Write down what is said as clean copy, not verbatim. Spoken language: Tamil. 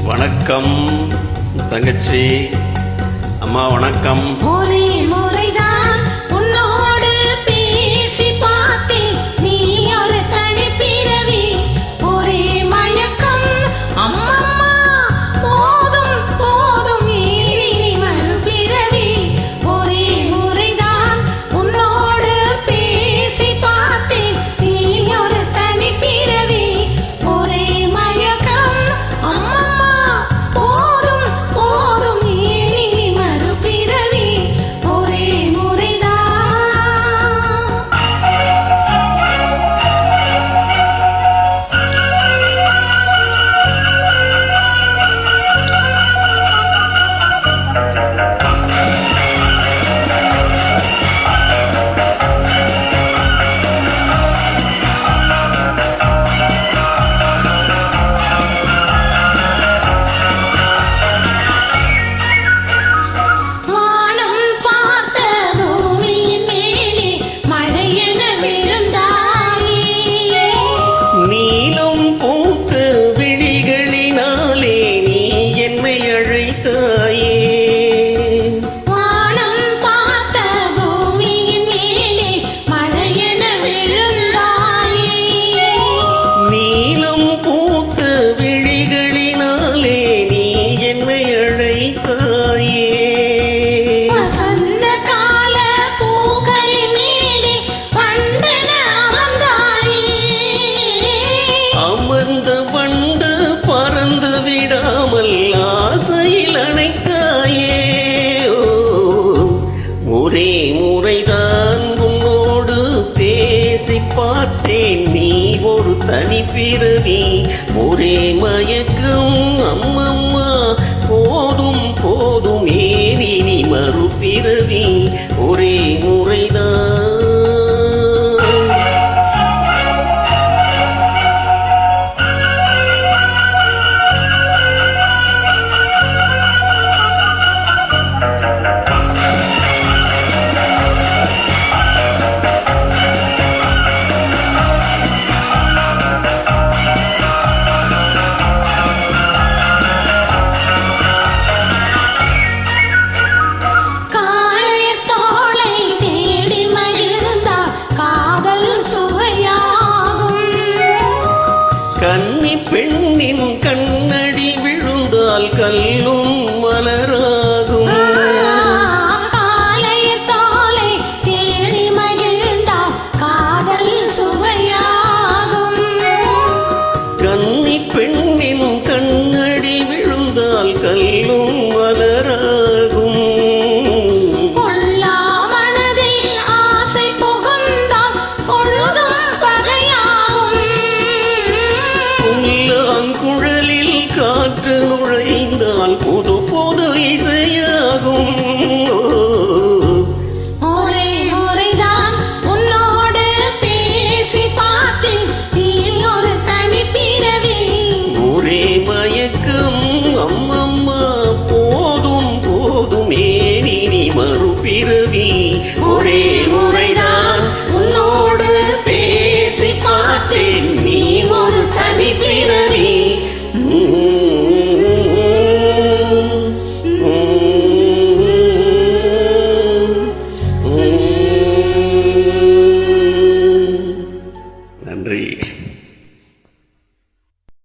வணக்கம் தங்கச்சி. அம்மா வணக்கம். ஒரே முறைதான் உன்னோடு பேசி பார்த்தேன், நீ ஒரு தனிப்பிறவி. ஒரே மயக்கம் அம்மம்மா, போதும் போதும் இனி மறுபிறவி. ஒரே முறைதான் உன்னோடு பேசி பார்த்தேன், நீ ஒரு தனிப்பிறவி. ஒரே மயக்கம் அம்மம்மா, போதும் போதும் இனி மறுபிறவி. ஒரே முறைதான். வானம் பார்த்த பூமியின் மேலே மழையென விழுந்தாயே. நீலம் பூத்து விழிகளினாலே நீ என்னை அழைத்தாயே. வானம் பார்த்த பூமியின் மேலே மழையென விழுந்தாயே. நீலம் பூத்து விழிகளினாலே நீ என்னை அழைத்தாயே. வசந்த கால பூக்களின் மேலே வண்டென அமர்ந்தாயே. அமர்ந்த வண்டு பறந்து விடாமல் ஆசையில் அணைத்தாயே. ஓ, ஒரே முறைதான் உன்னோடு பேசி பார்த்தேன், நீ ஒரு தனிப்பிறவி. ஒரே மயக்கம் அம்மம்மா, போதும் போதும் ஏன் இனி மறுபிறவி. ஒரே முறைதான். காளையர் தோளை தேடி மகிழ்ந்தால் காதல் சுவையாகும். கன்னி பெண்ணின் கண்ணடி விழுந்தால் கல்லும் மலராகும். காளையர் தோளை தேடி மகிழ்ந்தால் காதல் சுவையாகும். கன்னி பெண்ணின் கண்ணடி விழுந்தால் கல்லும் மலராகும். பொல்லா மனதில் ஆசை புகுந்தால் பொழுதும் பகையாகும். புல்லாங்குழலில் காற்று நுழைந்தால் புது